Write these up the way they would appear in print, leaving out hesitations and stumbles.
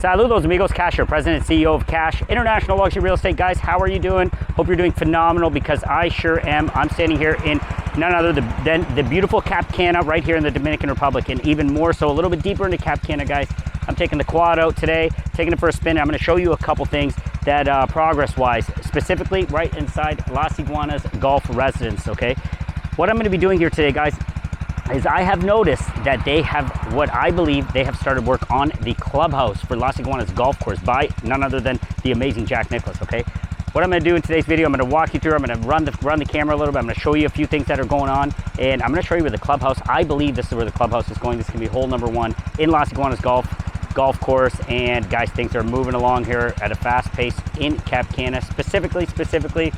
Saludos amigos, Kash, President and CEO of Kash, International Luxury Real Estate. Guys, how are you doing? Hope you're doing phenomenal, because I sure am. I'm standing here in none other than the beautiful Cap Cana right here in the Dominican Republic, and even more so a little bit deeper into Cap Cana, guys. I'm taking the quad out today, taking it for a spin. I'm going to show you a couple things that progress-wise, specifically right inside Las Iguanas Golf Residence, okay? What I'm going to be doing here today, guys, is I have noticed that they have, what I believe, they have started work on the clubhouse for Las Iguanas Golf Course by none other than the amazing Jack Nicklaus, okay? What I'm gonna do in today's video, I'm gonna walk you through, I'm gonna run the camera a little bit, I'm gonna show you a few things that are going on, and I'm gonna show you where the clubhouse, I believe this is where the clubhouse is going. This is gonna be hole number 1 in Las Iguanas Golf Course, and guys, things are moving along here at a fast pace in Cap Cana. Specifically,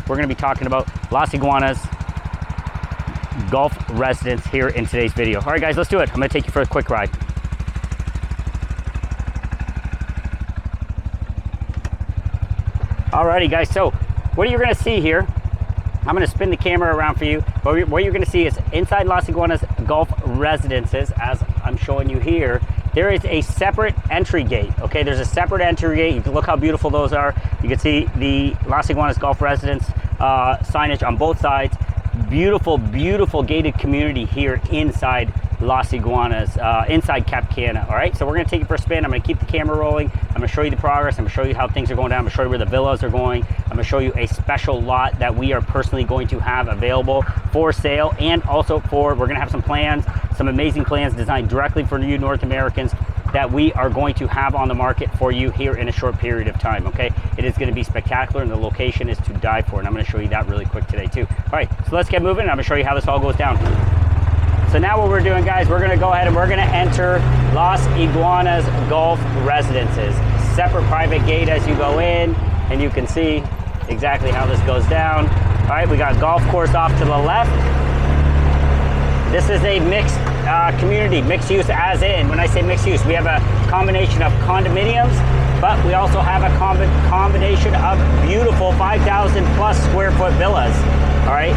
we're gonna be talking about Las Iguanas Golf Residence here in today's video. All right, guys, let's do it. I'm gonna take you for a quick ride. Alrighty, guys, so what you're gonna see here, I'm gonna spin the camera around for you. What you're gonna see is inside Las Iguanas Golf Residences, as I'm showing you here, there is a separate entry gate, okay? There's a separate entry gate. You can look how beautiful those are. You can see the Las Iguanas Golf Residence signage on both sides. Beautiful, beautiful gated community here inside Las Iguanas, inside Cap Cana. All right, so we're gonna take it for a spin. I'm gonna keep the camera rolling. I'm gonna show you the progress. I'm gonna show you how things are going down. I'm gonna show you where the villas are going. I'm gonna show you a special lot that we are personally going to have available for sale, and also we're gonna have some plans, some amazing plans designed directly for you North Americans that we are going to have on the market for you here in a short period of time, okay? It is gonna be spectacular, and the location is to die for, and I'm gonna show you that really quick today too. All right, so let's get moving, and I'm gonna show you how this all goes down. So now what we're doing, guys, we're gonna go ahead and we're gonna enter Las Iguanas Golf Residences. Separate private gate as you go in, and you can see exactly how this goes down. All right, we got golf course off to the left. This is a mixed community, mixed use as in. When I say mixed use, we have a combination of condominiums, but we also have a combination of beautiful 5,000 plus square foot villas, all right?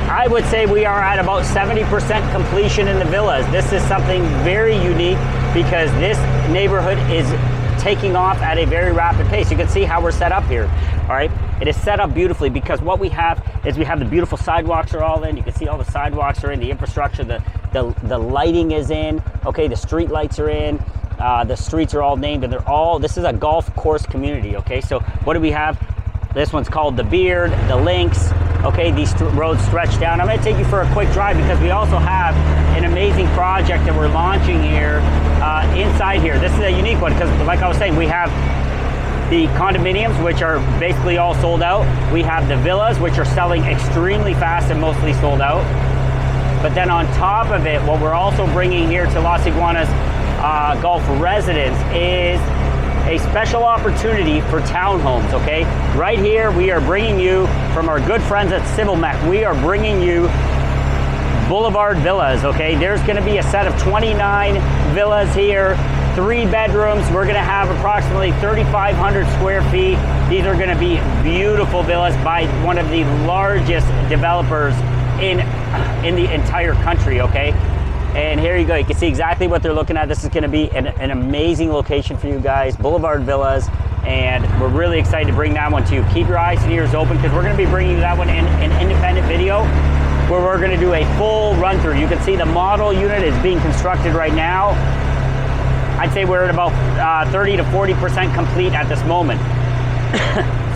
I would say we are at about 70% completion in the villas. This is something very unique because this neighborhood is taking off at a very rapid pace. You can see how we're set up here, all right? It is set up beautifully because what we have is we have the beautiful sidewalks are all in. You can see all the sidewalks are in, the infrastructure, the lighting is in, okay? The street lights are in, the streets are all named, and this is a golf course community, okay? So what do we have? This one's called the Beard, the Links, okay? These roads stretch down. I'm gonna take you for a quick drive because we also have an amazing project that we're launching here inside here. This is a unique one because, like I was saying, we have the condominiums, which are basically all sold out. We have the villas, which are selling extremely fast and mostly sold out. But then on top of it, what we're also bringing here to Las Iguanas Golf Residence is a special opportunity for townhomes, okay? Right here, we are bringing you, from our good friends at CivilMech, we are bringing you Boulevard Villas, okay? There's gonna be a set of 29 villas here, 3 bedrooms. We're gonna have approximately 3,500 square feet. These are gonna be beautiful villas by one of the largest developers in the entire country, okay? And here you go, you can see exactly what they're looking at. This is gonna be an amazing location for you guys, Boulevard Villas, and we're really excited to bring that one to you. Keep your eyes and ears open because we're gonna be bringing you that one in an independent video where we're gonna do a full run through. You can see the model unit is being constructed right now. I'd say we're at about 30 to 40% complete at this moment.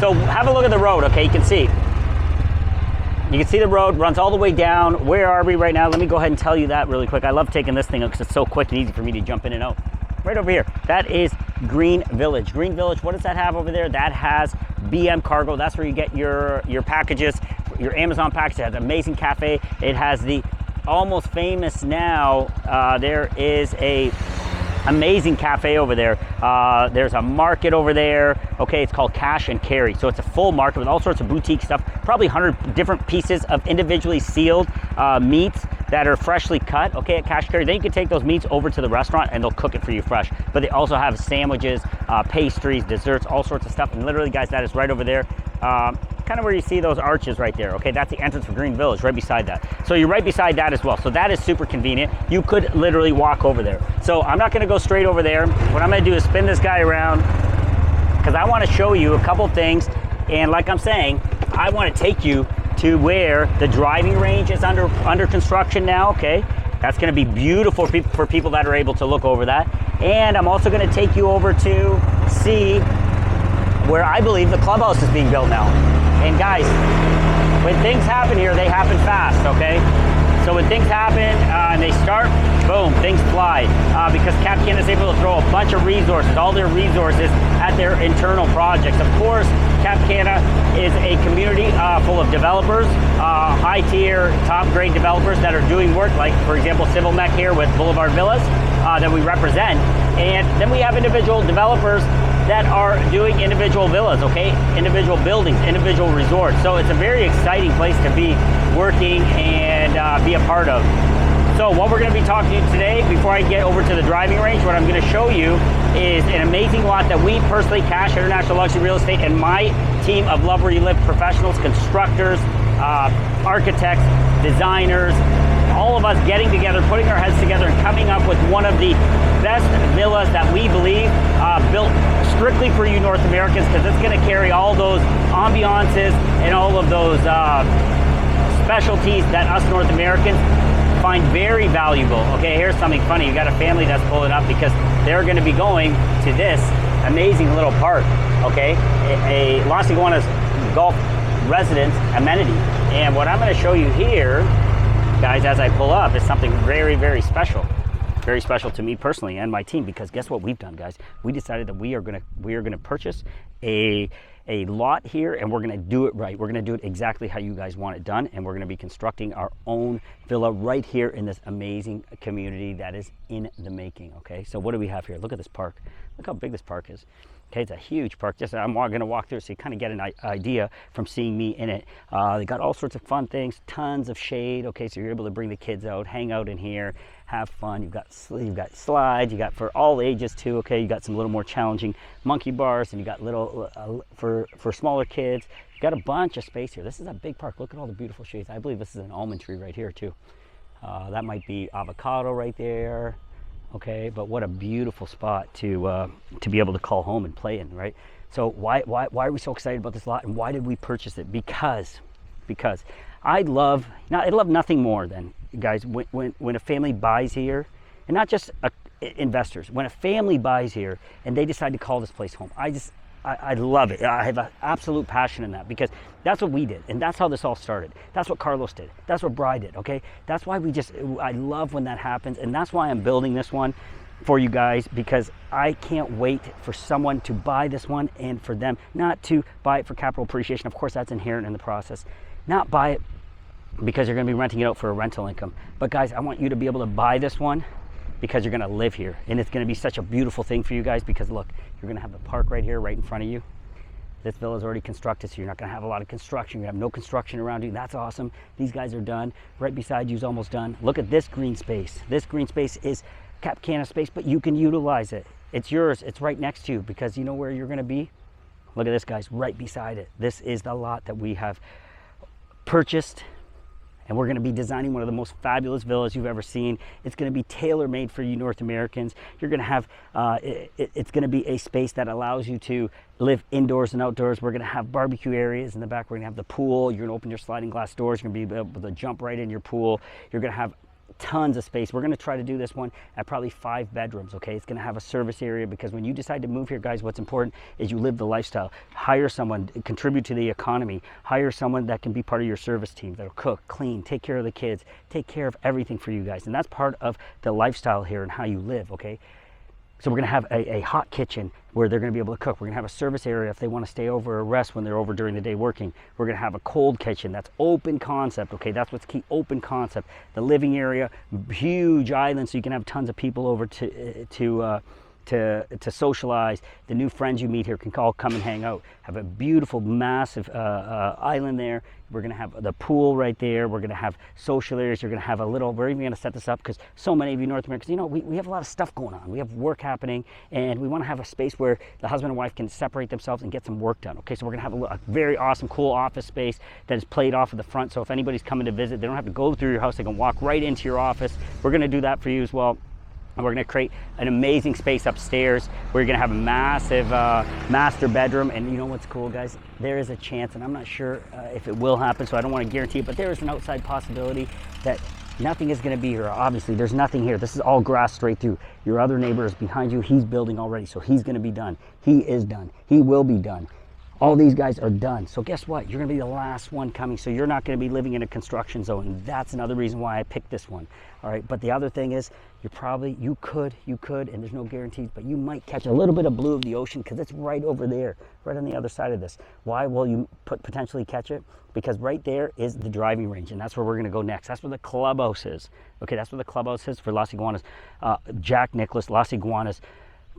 So have a look at the road, okay? You can see the road runs all the way down. Where are we right now? Let me go ahead and tell you that really quick. I love taking this thing because it's so quick and easy for me to jump in and out. Right over here, that is Green Village. Green Village, what does that have over there? That has BM Cargo. That's where you get your packages, your Amazon package. It has an amazing cafe. It has the almost famous now, there is a amazing cafe over there. There's a market over there. Okay, it's called Cash and Carry. So it's a full market with all sorts of boutique stuff, probably 100 different pieces of individually sealed meats that are freshly cut, okay, at Cash and Carry. Then you can take those meats over to the restaurant and they'll cook it for you fresh. But they also have sandwiches, pastries, desserts, all sorts of stuff. And literally, guys, that is right over there. kind of where you see those arches right there, okay? That's the entrance for Green Village, right beside that. So you're right beside that as well. So that is super convenient. You could literally walk over there. So I'm not gonna go straight over there. What I'm gonna do is spin this guy around because I wanna show you a couple things. And like I'm saying, I wanna take you to where the driving range is under construction now, okay? That's gonna be beautiful for people that are able to look over that. And I'm also gonna take you over to see where I believe the clubhouse is being built now. And guys, when things happen here, they happen fast, okay? So when things happen and they start, boom, things fly. Because Cap Cana is able to throw a bunch of resources, all their resources at their internal projects. Of course, Cap Cana is a community full of developers, high tier, top grade developers that are doing work, like for example, Civil Mech here with Boulevard Villas that we represent. And then we have individual developers that are doing individual villas, okay? Individual buildings, individual resorts. So it's a very exciting place to be working and be a part of. So what we're gonna be talking to you today, before I get over to the driving range, what I'm gonna show you is an amazing lot that we personally, Kash International Luxury Real Estate, and my team of Love Where You Live professionals, constructors, architects, designers, all of us getting together, putting our heads together and coming up with one of the best villas that we believe built strictly for you North Americans, because it's going to carry all those ambiances and all of those specialties that us North Americans find very valuable. Okay, here's something funny. You got a family that's pulling up because they're going to be going to this amazing little park, okay? A Las Iguanas golf residence amenity. And what I'm going to show you here, guys, as I pull up, is something very, very special. Very special to me personally and my team, because guess what we've done, guys? We decided that we are gonna purchase a lot here, and we're gonna do it right. We're gonna do it exactly how you guys want it done, and we're gonna be constructing our own villa right here in this amazing community that is in the making, okay? So what do we have here? Look at this park. Look how big this park is. Okay, it's a huge park. Just I'm going to walk through so you kind of get an idea from seeing me in it. They got all sorts of fun things, tons of shade. Okay, so you're able to bring the kids out, hang out in here, have fun. You've got slides. You got for all ages too. Okay, you got some little more challenging monkey bars, and you got little for smaller kids. You got a bunch of space here. This is a big park. Look at all the beautiful shades. I believe this is an almond tree right here too. That might be avocado right there. Okay, but what a beautiful spot to be able to call home and play in, right? So why are we so excited about this lot, and why did we purchase it? Because I love nothing more than, guys, when a family buys here, and not just investors, when a family buys here and they decide to call this place home, I love it. I have an absolute passion in that, because that's what we did, and that's how this all started. That's what Carlos did. That's what Bri did, okay? That's why I love when that happens, and that's why I'm building this one for you guys, because I can't wait for someone to buy this one, and for them not to buy it for capital appreciation. Of course, that's inherent in the process. Not buy it because you're gonna be renting it out for a rental income. But guys, I want you to be able to buy this one because you're gonna live here, and it's gonna be such a beautiful thing for you guys, because look, you're gonna have the park right here, right in front of you. This villa is already constructed, so you're not gonna have a lot of construction. You're gonna have no construction around you. That's awesome. These guys are done. Right beside you is almost done. Look at this green space. This green space is Cap Cana space, but you can utilize it. It's yours. It's right next to you, because you know where you're gonna be? Look at this, guys, right beside it. This is the lot that we have purchased, and we're going to be designing one of the most fabulous villas you've ever seen. It's going to be tailor-made for you North Americans. You're going to have, it's going to be a space that allows you to live indoors and outdoors. We're going to have barbecue areas in the back. We're going to have the pool. You're going to open your sliding glass doors. You're going to be able to jump right in your pool. You're going to have tons of space. We're going to try to do this one at probably 5 bedrooms, okay? It's going to have a service area, because when you decide to move here, guys, what's important is you live the lifestyle. Hire someone, contribute to the economy. Hire someone that can be part of your service team, that'll cook, clean, take care of the kids, take care of everything for you guys. And that's part of the lifestyle here and how you live, okay? So we're going to have a hot kitchen where they're going to be able to cook. We're going to have a service area if they want to stay over or rest when they're over during the day working. We're going to have a cold kitchen. That's open concept, okay? That's what's key, open concept. The living area, huge island, so you can have tons of people over to to socialize. The new friends you meet here can all come and hang out. Have a beautiful, massive island there. We're gonna have the pool right there. We're gonna have social areas. You're gonna have a little, we're even gonna set this up because so many of you North Americans, you know, we have a lot of stuff going on. We have work happening, and we wanna have a space where the husband and wife can separate themselves and get some work done, okay? So we're gonna have a very awesome, cool office space that is played off of the front. So if anybody's coming to visit, they don't have to go through your house. They can walk right into your office. We're gonna do that for you as well. And we're gonna create an amazing space upstairs where you're gonna have a massive master bedroom. And you know what's cool, guys? There is a chance, and I'm not sure if it will happen, so I don't wanna guarantee it, but there is an outside possibility that nothing is gonna be here. Obviously, there's nothing here. This is all grass straight through. Your other neighbor is behind you. He's building already, so he's gonna be done. He is done. He will be done. All these guys are done. So guess what? You're gonna be the last one coming, so you're not gonna be living in a construction zone. And that's another reason why I picked this one. All right, but the other thing is, you could, and there's no guarantees, but you might catch a little bit of blue of the ocean because it's right over there, right on the other side of this. Why will you potentially catch it? Because right there is the driving range, and that's where we're gonna go next. That's where the clubhouse is. Okay, that's where the clubhouse is for Las Iguanas. Jack Nicklaus, Las Iguanas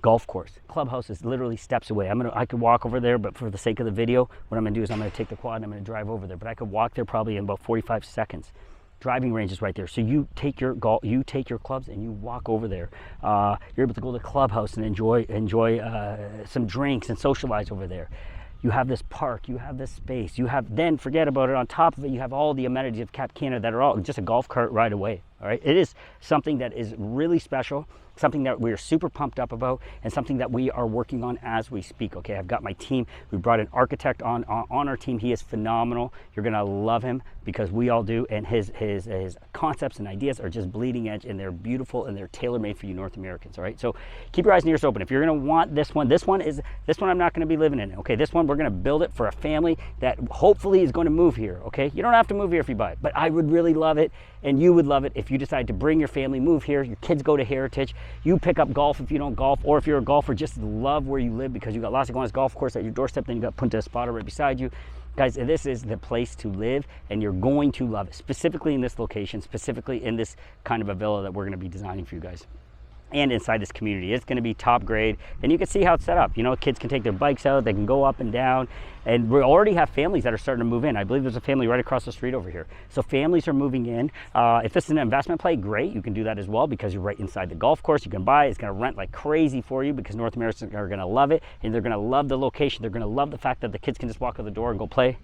golf course. Clubhouse is literally steps away. I could walk over there, but for the sake of the video, what I'm gonna do is I'm gonna take the quad and I'm gonna drive over there. But I could walk there probably in about 45 seconds. Driving range is right there. So you take your clubs and you walk over there. You're able to go to the clubhouse and enjoy some drinks and socialize over there. You have this park, you have this space, then forget about it, on top of it, you have all the amenities of Cap Cana that are all just a golf cart ride away, all right? It is something that is really special, something that we're super pumped up about, and something that we are working on as we speak, okay? I've got my team. We brought an architect on our team. He is phenomenal. You're gonna love him because we all do, and his concepts and ideas are just bleeding edge, and they're beautiful, and they're tailor-made for you North Americans, all right? So keep your eyes and ears open. If you're gonna want this one I'm not gonna be living in, okay? This one, we're gonna build it for a family that hopefully is gonna move here, okay? You don't have to move here if you buy it, but I would really love it, and you would love it if you decide to bring your family, move here, your kids go to Heritage, you pick up golf if you don't golf, or if you're a golfer, just love where you live because you got Las Iguanas golf course at your doorstep, then you got Punta Espada right beside you. Guys, this is the place to live, and you're going to love it, specifically in this location, specifically in this kind of a villa that we're gonna be designing for you guys. And inside this community, it's gonna be top grade, and you can see how it's set up. You know, kids can take their bikes out, they can go up and down, and we already have families that are starting to move in. I believe there's a family right across the street over here. So families are moving in. If this is an investment play, great, you can do that as well because you're right inside the golf course. You can buy it, it's gonna rent like crazy for you because North Americans are gonna love it, and they're gonna love the location. They're gonna love the fact that the kids can just walk out the door and go play.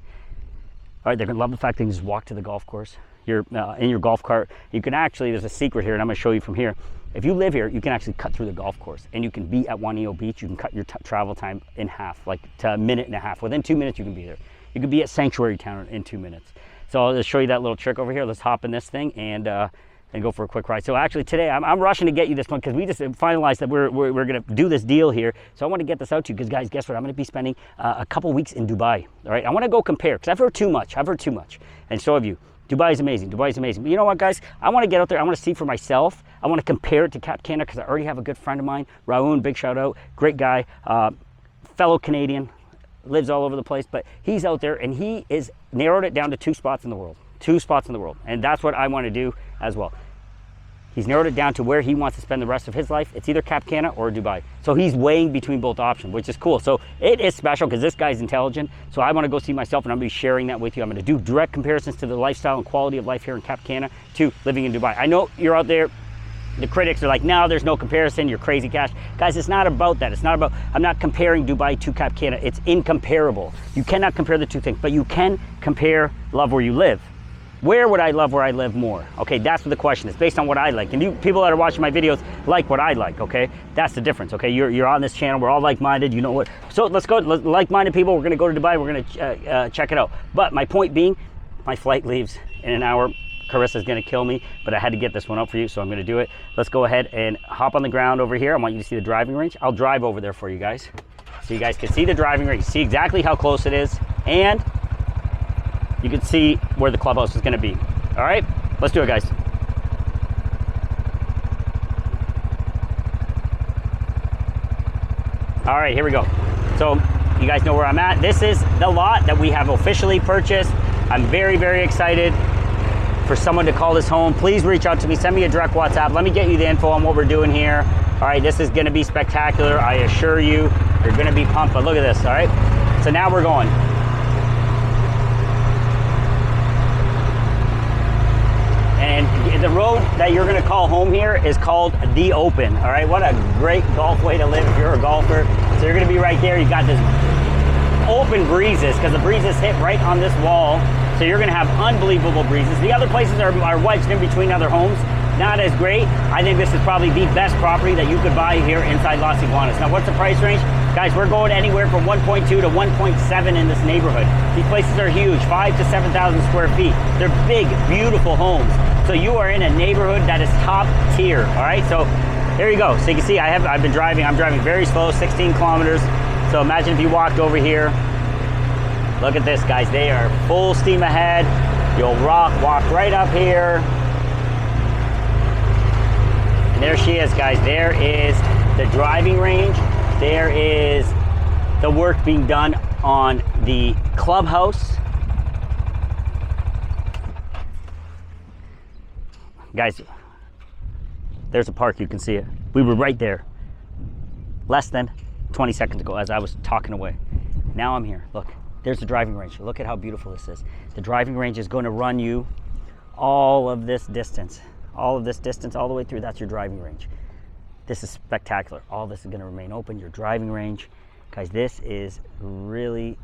All right, they're gonna love the fact that you can just walk to the golf course. You're in your golf cart. You can actually, there's a secret here, and I'm gonna show you from here. If you live here, you can actually cut through the golf course, and you can be at Juanillo Beach. You can cut your travel time in half, like to a minute and a half. Within 2 minutes, you can be there. You can be at Sanctuary Town in 2 minutes. So I'll just show you that little trick over here. Let's hop in this thing and go for a quick ride. So actually today, I'm rushing to get you this one because we just finalized that we're gonna do this deal here. So I want to get this out to you because guys, guess what? I'm gonna be spending a couple weeks in Dubai. All right, I want to go compare because I've heard too much. And so have you. Dubai is amazing. But you know what, guys? I want to get out there. I want to see for myself. I want to compare it to Cap Cana because I already have a good friend of mine, Raoun, big shout out, great guy, fellow Canadian, lives all over the place, but he's out there and he is narrowed it down to 2 spots in the world. 2 spots in the world. And that's what I want to do as well. He's narrowed it down to where he wants to spend the rest of his life. It's either Cap Cana or Dubai. So he's weighing between both options, which is cool. So it is special because this guy's intelligent. So I want to go see myself, and I'm going to be sharing that with you. I'm going to do direct comparisons to the lifestyle and quality of life here in Cap Cana to living in Dubai. I know you're out there, the critics are like, no, there's no comparison, you're crazy, Kash. Guys, it's not about that. It's not about, I'm not comparing Dubai to Cap Cana. It's incomparable. You cannot compare the two things, but you can compare love where you live. Where would I love where I live more? Okay, that's what the question is, based on what I like. And you people that are watching my videos like what I like, okay? That's the difference, okay? You're on this channel, we're all like-minded, you know what? So let's go, like-minded people, we're gonna go to Dubai, we're gonna check it out. But my point being, my flight leaves in an hour. Carissa's gonna kill me, but I had to get this one out for you, so I'm gonna do it. Let's go ahead and hop on the ground over here. I want you to see the driving range. I'll drive over there for you guys, so you guys can see the driving range, see exactly how close it is, and you can see where the clubhouse is gonna be. All right, let's do it, guys. All right, here we go. So you guys know where I'm at. This is the lot that we have officially purchased. I'm very, very excited for someone to call this home. Please reach out to me, send me a direct WhatsApp. Let me get you the info on what we're doing here. All right, this is gonna be spectacular. I assure you, you're gonna be pumped, but look at this, all right? So now we're going. And the road that you're gonna call home here is called The Open, all right? What a great golf way to live if you're a golfer. So you're gonna be right there. You got this open breezes, because the breezes hit right on this wall. So you're gonna have unbelievable breezes. The other places are wedged in between other homes. Not as great. I think this is probably the best property that you could buy here inside Las Iguanas. Now, what's the price range? Guys, we're going anywhere from 1.2 to 1.7 in this neighborhood. These places are huge, 5,000 to 7,000 square feet. They're big, beautiful homes. So you are in a neighborhood that is top tier, all right? So there you go. So you can see I'm driving very slow, 16 kilometers. So imagine if you walked over here. Look at this, guys. They are full steam ahead. You'll walk right up here. And there she is, guys. There is the driving range. There is the work being done on the clubhouse. Guys, there's a park, you can see it. We were right there less than 20 seconds ago as I was talking away. Now I'm here, look, there's the driving range. Look at how beautiful this is. The driving range is going to run you all of this distance all the way through. That's your driving range. This is spectacular. All this is going to remain open, your driving range. Guys, this is really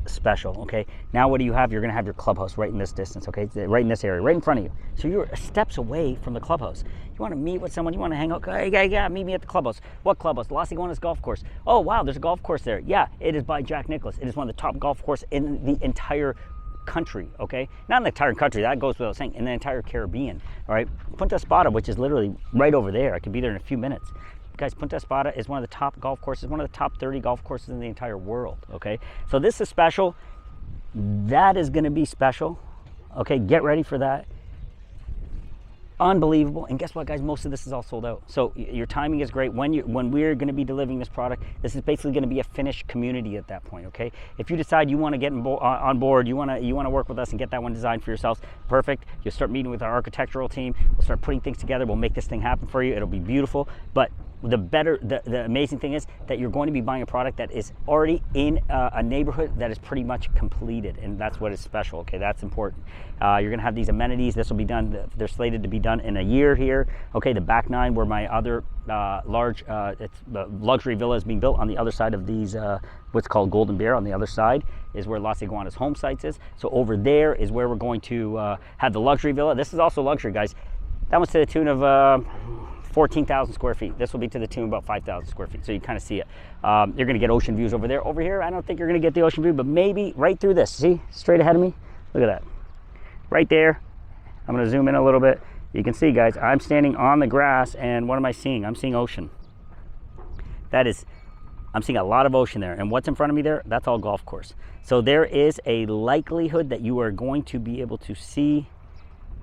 special. Okay, now what do you have? You're going to have your clubhouse right in this distance, okay, right in this area, right in front of you. So you're steps away from the clubhouse. You want to meet with someone, you want to hang out, yeah, meet me at the clubhouse. What clubhouse? Las Iguanas Golf Course. Oh wow, there's a golf course there. Yeah, it is by Jack Nicklaus. It is one of the top golf courses in the entire country, okay? Not in the entire country, that goes without saying, in the entire Caribbean, all right? Punta Espada, which is literally right over there. I could be there in a few minutes. Guys, Punta Espada is one of the top golf courses, one of the top 30 golf courses in the entire world, okay? So this is special. That is gonna be special, okay? Get ready for that. Unbelievable. And guess what, guys? Most of this is all sold out. So your timing is great. When we're going to be delivering this product, this is basically going to be a finished community at that point, okay? If you decide you want to get on board, you want to work with us and get that one designed for yourselves, perfect. You'll start meeting with our architectural team. We'll start putting things together. We'll make this thing happen for you. It'll be beautiful. But the amazing thing is that you're going to be buying a product that is already in a neighborhood that is pretty much completed, and that's what is special, okay? That's important. You're gonna have these amenities. This will be done, they're slated to be done in a year here, okay? The back nine where my other large luxury villa is being built on the other side of these, what's called Golden Bear. On the other side is where Las Iguanas home sites is. So over there is where we're going to have the luxury villa. This is also luxury, guys. That one's to the tune of 14,000 square feet. This will be to the tune of about 5,000 square feet. So you kind of see it. You're gonna get ocean views over there. Over here, I don't think you're gonna get the ocean view, but maybe right through this. See, straight ahead of me? Look at that. Right there. I'm gonna zoom in a little bit. You can see, guys, I'm standing on the grass, and what am I seeing? I'm seeing ocean. I'm seeing a lot of ocean there. And what's in front of me there? That's all golf course. So there is a likelihood that you are going to be able to see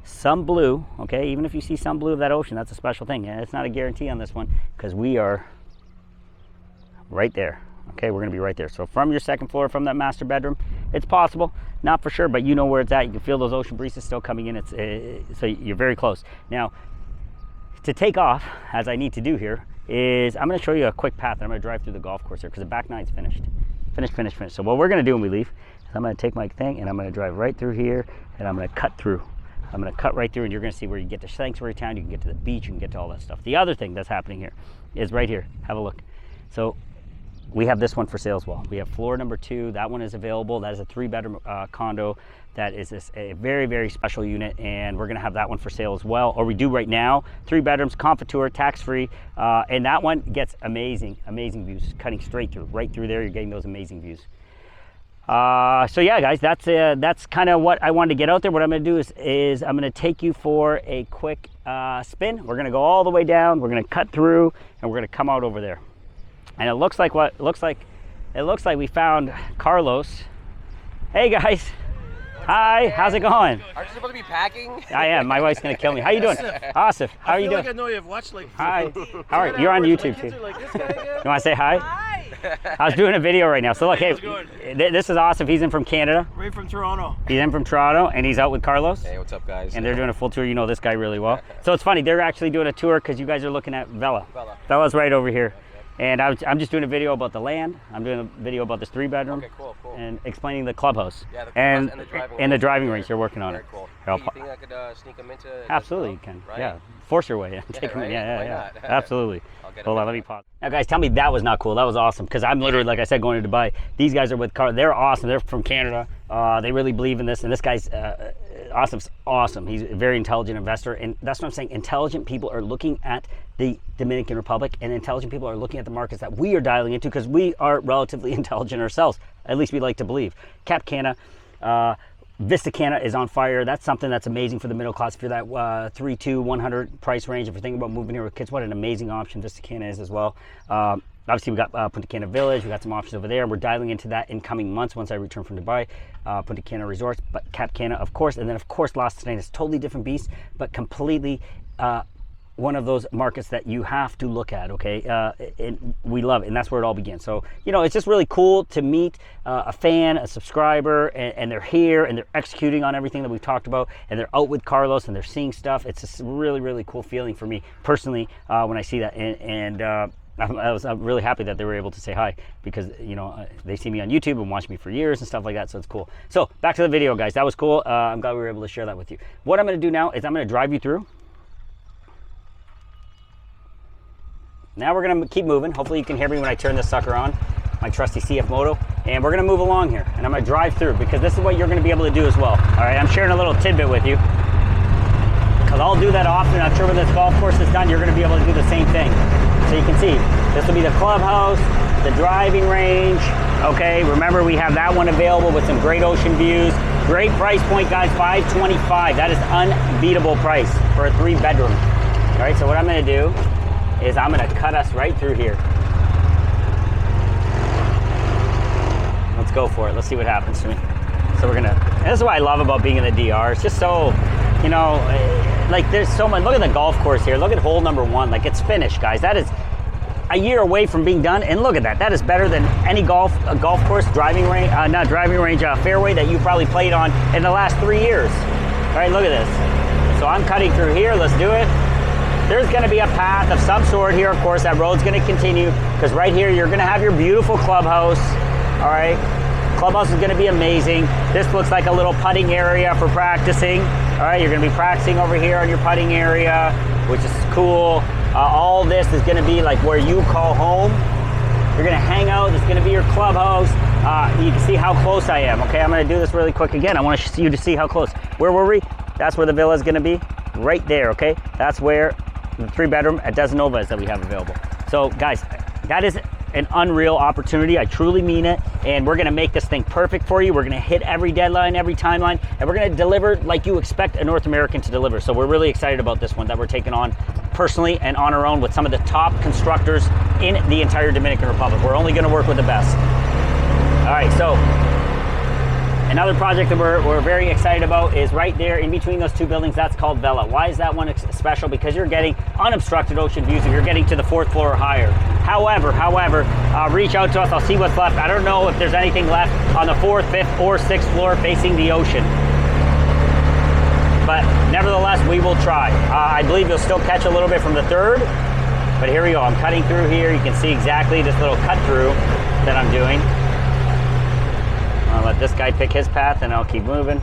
some blue, okay? Even if you see some blue of that ocean, that's a special thing. And it's not a guarantee on this one because we are right there, okay? We're gonna be right there. So from your second floor, from that master bedroom, it's possible, not for sure, but you know where it's at. You can feel those ocean breezes still coming in. So you're very close. Now, to take off, as I need to do here, is I'm gonna show you a quick path, and I'm gonna drive through the golf course here because the back nine's finished. Finished. So what we're gonna do when we leave is I'm gonna take my thing and I'm gonna drive right through here, and I'm gonna cut through. I'm gonna cut right through, and you're gonna see where you get to Sanctuary Town, you can get to the beach, you can get to all that stuff. The other thing that's happening here is right here. Have a look. So we have this one for sale as well. We have floor number 2. That one is available. That is a 3-bedroom condo. That is a very, very special unit, and we're gonna have that one for sale as well. Or we do right now. 3 bedrooms, Confiture, tax-free, and that one gets amazing views, cutting straight through. Right through there, you're getting those amazing views. So yeah, guys, that's kind of what I wanted to get out there. What I'm going to do is I'm going to take you for a quick spin. We're going to go all the way down. We're going to cut through, and we're going to come out over there. And it looks like we found Carlos. Hey guys. Hi, how's it going? Aren't you supposed to be packing? I am. My wife's going to kill me. How you doing? Asif, how are you doing? I know you've watched like. Hi. How are you? You're on YouTube too. Like this guy again? You want to say hi? Hi. I was doing a video right now. So look, hey, this is awesome. He's in from Canada. Right from Toronto. He's in from Toronto, and he's out with Carlos. Hey, what's up, guys? And they're doing a full tour. You know this guy really well. So it's funny. They're actually doing a tour because you guys are looking at Vela. Vela's right over here. And I'm just doing a video about the land. I'm doing a video about this 3-bedroom. Okay, cool. And explaining the clubhouse. Yeah, the and clubhouse the driving range. You're working on Very it. cool. Hey, Hey, you think I could sneak them into? Absolutely, you can. Right? Yeah, force your way in. Take them. Right? Yeah, Why yeah. not? Absolutely. I'll get Hold them on, let me pause. Now, guys, tell me that was not cool. That was awesome because I'm literally, like I said, going to Dubai. These guys are with Car. They're awesome. They're from Canada. They really believe in this, and this guy's awesome. He's a very intelligent investor, and that's what I'm saying. Intelligent people are looking at the Dominican Republic, and intelligent people are looking at the markets that we are dialing into because we are relatively intelligent ourselves. At least we like to believe. Cana, Vista Cana is on fire. That's something that's amazing for the middle class. If you're that 100 price range, if you're thinking about moving here with kids, what an amazing option Vista Cana is as well. Obviously, we got Punta Cana Village. We got some options over there. We're dialing into that in coming months once I return from Dubai. Punta Cana Resorts, but Cana, of course, and then of course Las Arenas. Totally different beast, but completely one of those markets that you have to look at. Okay, and we love it, and that's where it all began. So it's just really cool to meet a fan, a subscriber, and they're here and they're executing on everything that we've talked about, and they're out with Carlos and they're seeing stuff. It's just really cool feeling for me personally when I see that, and I'm really happy that they were able to say hi because they see me on YouTube and watch me for years and stuff like that, so it's cool. So back to the video, guys. That was cool. I'm glad we were able to share that with you. What I'm going to do now is I'm going to drive you through. Now we're going to keep moving. Hopefully you can hear me when I turn this sucker on, my trusty CF Moto, and we're going to move along here, and I'm going to drive through because this is what you're going to be able to do as well. All right, I'm sharing a little tidbit with you because I'll do that often. I'm sure when this golf course is done, you're going to be able to do the same thing. So you can see, this will be the clubhouse, the driving range. Okay, remember we have that one available with some great ocean views. Great price point, guys, $525. That is unbeatable price for a 3-bedroom. All right, so what I'm going to do is I'm going to cut us right through here. Let's go for it. Let's see what happens to me. So we're going to, this is what I love about being in the DR. It's just so, like there's so much. Look at the golf course here. Look at hole number 1. Like it's finished, guys. That is a year away from being done. And look at that. That is better than any golf course, driving range, fairway that you probably played on in the last 3 years. All right, look at this. So I'm cutting through here. Let's do it. There's going to be a path of some sort here. Of course, that road's going to continue because right here you're going to have your beautiful clubhouse. All right, clubhouse is going to be amazing. This looks like a little putting area for practicing. All right, you're going to be practicing over here on your putting area, which is cool. All this is going to be like where you call home. You're going to hang out. This is going to be your clubhouse. You can see how close I am. Okay, I'm going to do this really quick again. I want you to see how close. Where were we? That's where the villa is going to be. Right there. Okay, that's where the 3-bedroom at Desanova is that we have available. So guys, that is an unreal opportunity. I truly mean it, and we're going to make this thing perfect for you. We're going to hit every deadline, every timeline, and we're going to deliver like you expect a North American to deliver. So we're really excited about this one that we're taking on personally and on our own with some of the top constructors in the entire Dominican Republic. We're only going to work with the best. All right, so another project that we're very excited about is right there in between those 2 buildings. That's called Vela. Why is that one special? Because you're getting unobstructed ocean views if you're getting to the 4th floor or higher. However, reach out to us. I'll see what's left. I don't know if there's anything left on the 4th, 5th, or 6th floor facing the ocean. But nevertheless, we will try. I believe you'll still catch a little bit from the 3rd. But here we go. I'm cutting through here. You can see exactly this little cut through that I'm doing. I'll let this guy pick his path and I'll keep moving.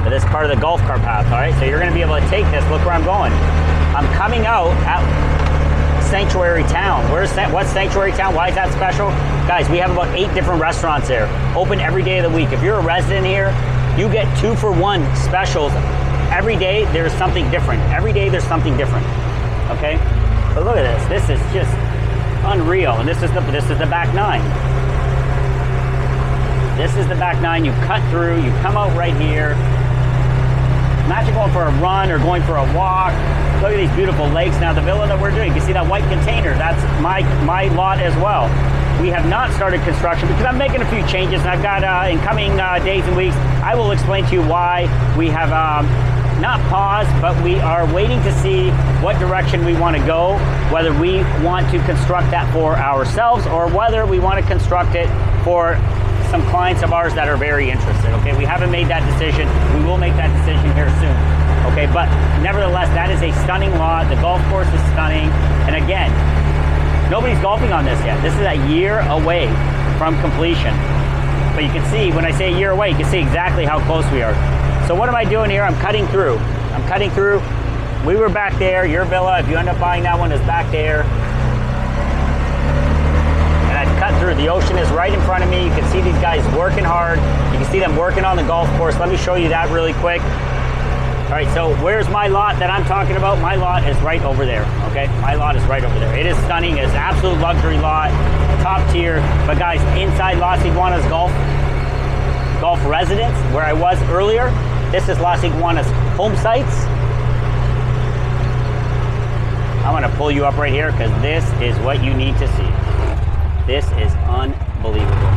But this is part of the golf cart path, all right? So you're gonna be able to take this. Look where I'm going. I'm coming out at Sanctuary Town. What's Sanctuary Town? Why is that special? Guys, we have about 8 different restaurants there, open every day of the week. If you're a resident here, you get 2-for-1 specials. Every day there's something different. Every day there's something different, okay? But look at this. This is just unreal. And this is the back 9. This is the back 9. You cut through, you come out right here. Imagine going for a run or going for a walk. Look at these beautiful lakes. Now the villa that we're doing, you can see that white container. That's my lot as well. We have not started construction because I'm making a few changes, and I've got in coming days and weeks, I will explain to you why we have not pause, but we are waiting to see what direction we want to go, whether we want to construct that for ourselves or whether we want to construct it for some clients of ours that are very interested, okay? We haven't made that decision. We will make that decision here soon, okay? But nevertheless, that is a stunning lot. The golf course is stunning. And again, nobody's golfing on this yet. This is a year away from completion. But you can see, when I say a year away, you can see exactly how close we are. So what am I doing here? I'm cutting through. I'm cutting through. We were back there. Your villa, if you end up buying that one, is back there. And I've cut through. The ocean is right in front of me. You can see these guys working hard. You can see them working on the golf course. Let me show you that really quick. All right, so where's my lot that I'm talking about? My lot is right over there, okay? My lot is right over there. It is stunning. It's an absolute luxury lot, top tier. But guys, inside Las Iguanas golf residence, where I was earlier, this is Las Iguanas home sites. I'm gonna pull you up right here because this is what you need to see. This is unbelievable.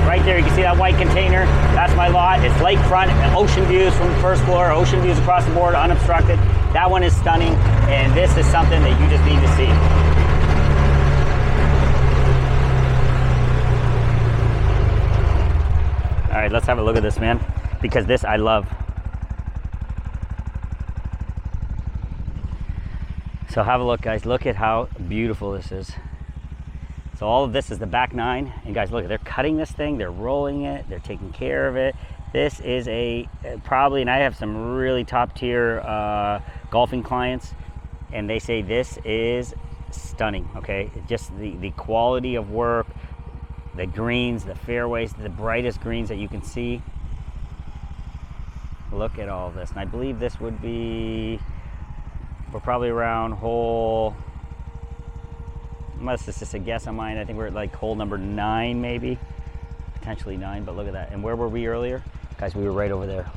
Right there, you can see that white container. That's my lot. It's lakefront, ocean views from the first floor, ocean views across the board, unobstructed. That one is stunning, and this is something that you just need to see. All right, let's have a look at this, man, because this I love. So have a look, guys. Look at how beautiful this is. So all of this is the back nine, and guys, look, they're cutting this thing, they're rolling it, they're taking care of it. This is probably, and I have some really top tier golfing clients, and they say this is stunning, okay? Just the quality of work, the greens, the fairways, the brightest greens that you can see. Look at all of this, and I believe this would be, we're probably around hole, unless this is a guess on mine, I think we're at like hole number 9 maybe, potentially 9, but look at that. And where were we earlier? Guys, we were right over there.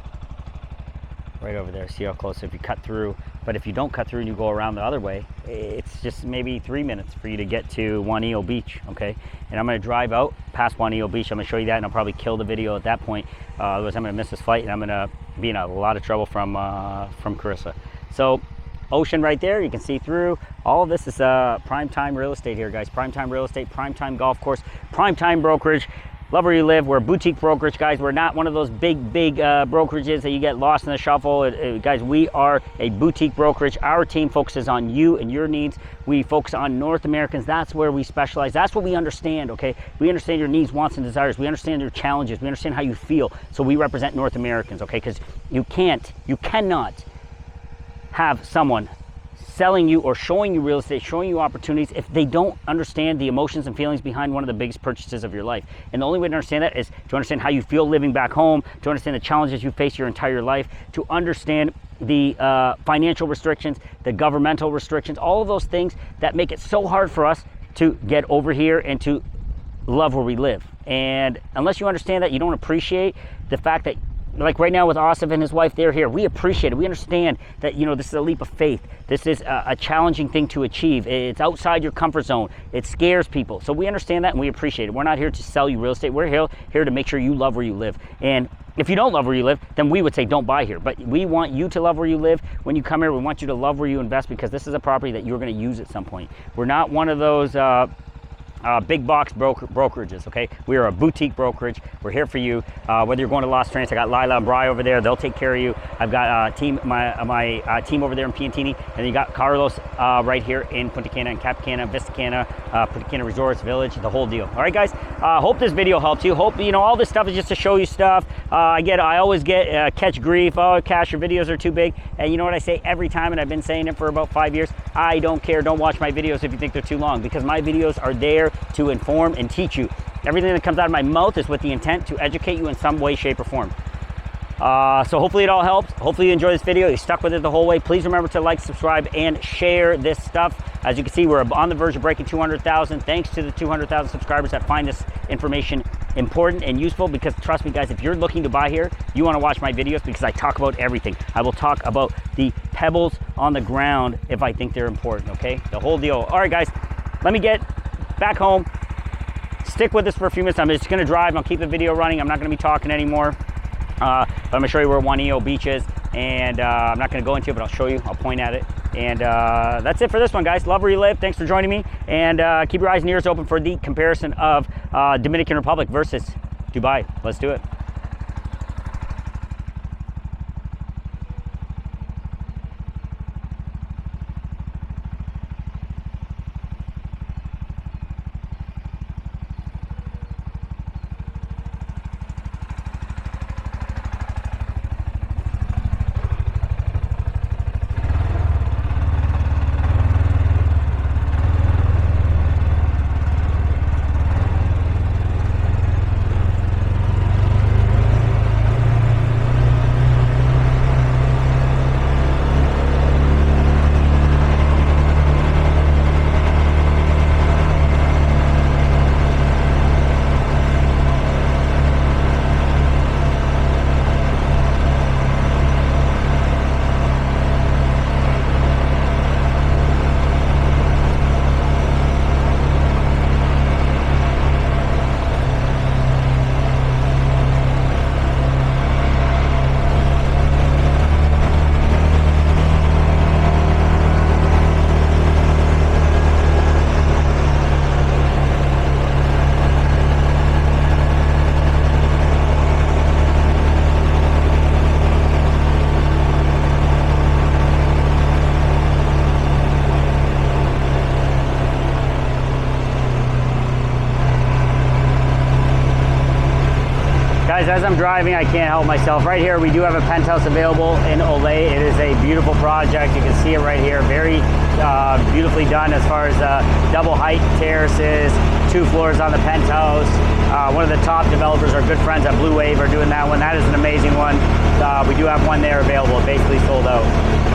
Right over there, see how close, if you cut through. But if you don't cut through and you go around the other way, it's just maybe 3 minutes for you to get to Juanillo Beach, okay? And I'm gonna drive out past Juanillo Beach, I'm gonna show you that, and I'll probably kill the video at that point. Otherwise I'm gonna miss this flight and I'm gonna be in a lot of trouble from Carissa. So, ocean right there, you can see through. All of this is prime time real estate here, guys. Prime time real estate, prime time golf course, prime time brokerage. Love where you live. We're a boutique brokerage, guys. We're not one of those big brokerages that you get lost in the shuffle. Guys, we are a boutique brokerage. Our team focuses on you and your needs. We focus on North Americans. That's where we specialize. That's what we understand, okay? We understand your needs, wants, and desires. We understand your challenges. We understand how you feel. So we represent North Americans, okay? Because you cannot have someone selling you or showing you real estate, showing you opportunities, if they don't understand the emotions and feelings behind one of the biggest purchases of your life. And the only way to understand that is to understand how you feel living back home, to understand the challenges you face your entire life, to understand the financial restrictions, the governmental restrictions, all of those things that make it so hard for us to get over here and to love where we live. And unless you understand that, you don't appreciate the fact that, like right now with Asif and his wife, they're here. We appreciate it. We understand that, you know, this is a leap of faith. This is a challenging thing to achieve. It's outside your comfort zone. It scares people. So we understand that and we appreciate it. We're not here to sell you real estate. We're here to make sure you love where you live. And if you don't love where you live, then we would say don't buy here. But we want you to love where you live. When you come here, we want you to love where you invest, because this is a property that you're going to use at some point. We're not one of those big box brokerages, okay? We are a boutique brokerage. We're here for you. Whether you're going to Los Trains, I got Lila and Bri over there. They'll take care of you. I've got my team over there in Piantini, and then you got Carlos right here in Punta Cana and Cap Cana, Vista Cana, Punta Cana Resorts, Village, the whole deal. All right, guys. Hope this video helps you. Hope, you know, all this stuff is just to show you stuff. I always get catch grief. Oh, Kash, your videos are too big. And you know what I say every time, and I've been saying it for about 5 years. I don't care. Don't watch my videos if you think they're too long, because my videos are there to inform and teach you. Everything that comes out of my mouth is with the intent to educate you in some way, shape, or form. So hopefully it all helps. Hopefully you enjoy this video. You stuck with it the whole way. Please remember to like, subscribe, and share this stuff. As you can see, we're on the verge of breaking 200,000. Thanks to the 200,000 subscribers that find this information important and useful, because trust me, guys, if you're looking to buy here, you want to watch my videos, because I talk about everything. I will talk about the pebbles on the ground if I think they're important, okay? The whole deal. All right, guys, let me get back home. Stick with us for a few minutes. I'm just going to drive. I'll keep the video running. I'm not going to be talking anymore. But I'm going to show you where Juanillo Beach is, and I'm not going to go into it, but I'll show you. I'll point at it. And that's it for this one, guys. Love where you live. Thanks for joining me. And keep your eyes and ears open for the comparison of Dominican Republic versus Dubai. Let's do it. Guys, as I'm driving, I can't help myself. Right here, we do have a penthouse available in Olay. It is a beautiful project. You can see it right here. Very beautifully done as far as double height terraces, 2 floors on the penthouse. One of the top developers, our good friends at Blue Wave, are doing that one. That is an amazing one. We do have one there available. It basically sold out.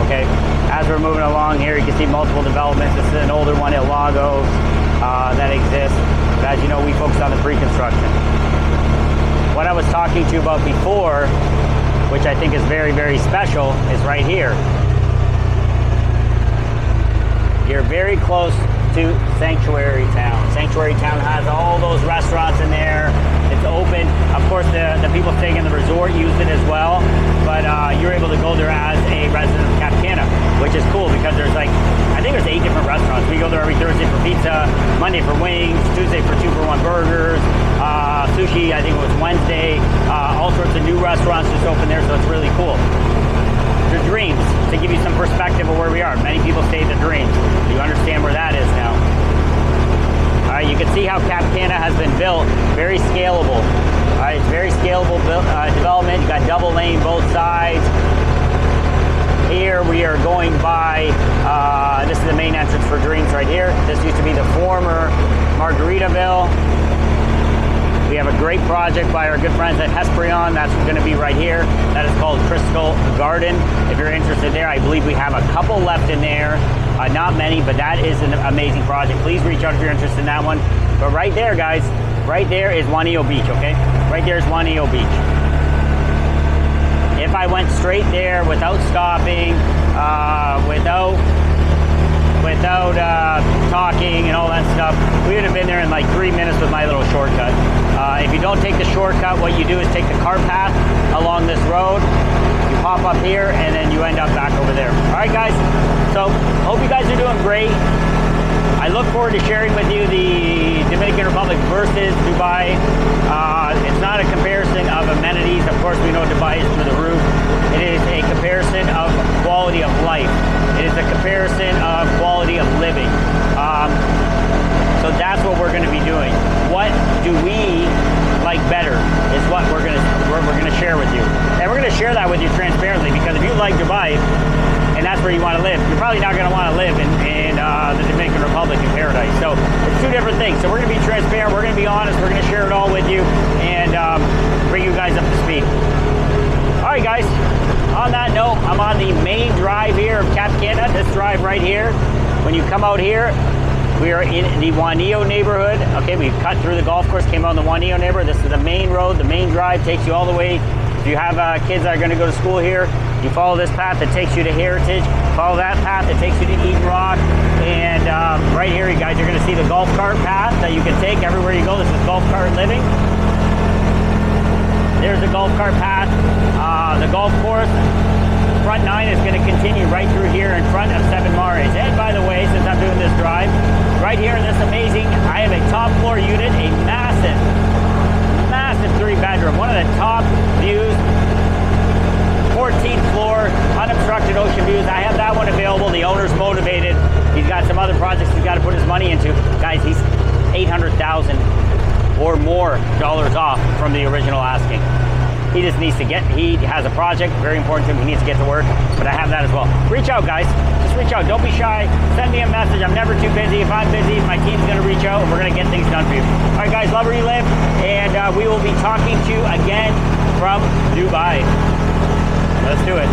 Okay. As we're moving along here, you can see multiple developments. This is an older one at Lagos that exists. But as you know, we focus on the pre-construction. What I was talking to you about before, which I think is very, very special, is right here. You're very close to Sanctuary Town. Sanctuary Town has all those restaurants in there. It's open. Of course, the people staying in the resort use it as well, but you're able to go there as a resident of Cana, which is cool because there's I think there's 8 different restaurants. We go there every Thursday for pizza, Monday for wings, Tuesday for 2-for-1 burgers, sushi, I think it was Wednesday. All sorts of new restaurants just open there, so it's really cool. The Dreams, to give you some perspective of where we are. Many people stay at the Dreams. You understand where that is now. All right, you can see how Cap Cana has been built. Very scalable. All right, it's very scalable development. You got double lane both sides. Here we are going by, this is the main entrance for Dreams right here. This used to be the former Margaritaville. We have a great project by our good friends at Hesperon. That's going to be right here. That is called Crystal Garden. If you're interested there, I believe we have a couple left in there. Not many, but that is an amazing project. Please reach out if you're interested in that one. But right there, guys, right there is Juanillo Beach, okay? Right there is Juanillo Beach. If I went straight there without stopping, without talking and all that stuff, we would have been there in like 3 minutes with my little shortcut. If you don't take the shortcut, what you do is take the cart path along this road, you pop up here, and then you end up back over there. All right, guys, so hope you guys are doing great. I look forward to sharing with you the Dominican Republic versus Dubai. It's not a comparison of amenities. Of course, we know Dubai is through the roof. It is a comparison of quality of life. It is a comparison of quality of living. So that's what we're going to be doing. What do we like better is what we're going to share with you. And we're going to share that with you transparently, because if you like Dubai and that's where you want to live, you're probably not going to want to live in the Dominican Republic in paradise. So it's 2 different things. So we're going to be transparent, we're going to be honest, we're going to share it all with you and bring you guys up to speed. All right, guys, on that note, I'm on the main drive here of Cap Cana, this drive right here. When you come out here, we are in the Juanillo neighborhood. Okay, we've cut through the golf course, came out in the Juanillo neighborhood. This is the main road. The main drive takes you all the way. If you have kids that are going to go to school here, you follow this path that takes you to Heritage. Follow that path that takes you to Eden Rock. And right here, you guys are going to see the golf cart path that you can take everywhere you go. This is golf cart living. There's the golf cart path. The golf course, front 9 is going to continue right through here in front of Seven Mares. And by the way, since I'm doing this drive, right here in this amazing, I have a top floor unit, a massive 3-bedroom, one of the top views, 14th floor, unobstructed ocean views. I have that one available. The owner's motivated. He's got some other projects he's got to put his money into. Guys, he's $800,000 or more off from the original asking. He just needs to he has a project, very important to him. He needs to get to work, but I have that as well. Reach out, guys. Just reach out. Don't be shy. Send me a message. I'm never too busy. If I'm busy, my team's going to reach out, and we're going to get things done for you. All right, guys, love where you live, and we will be talking to you again from Dubai. Let's do it.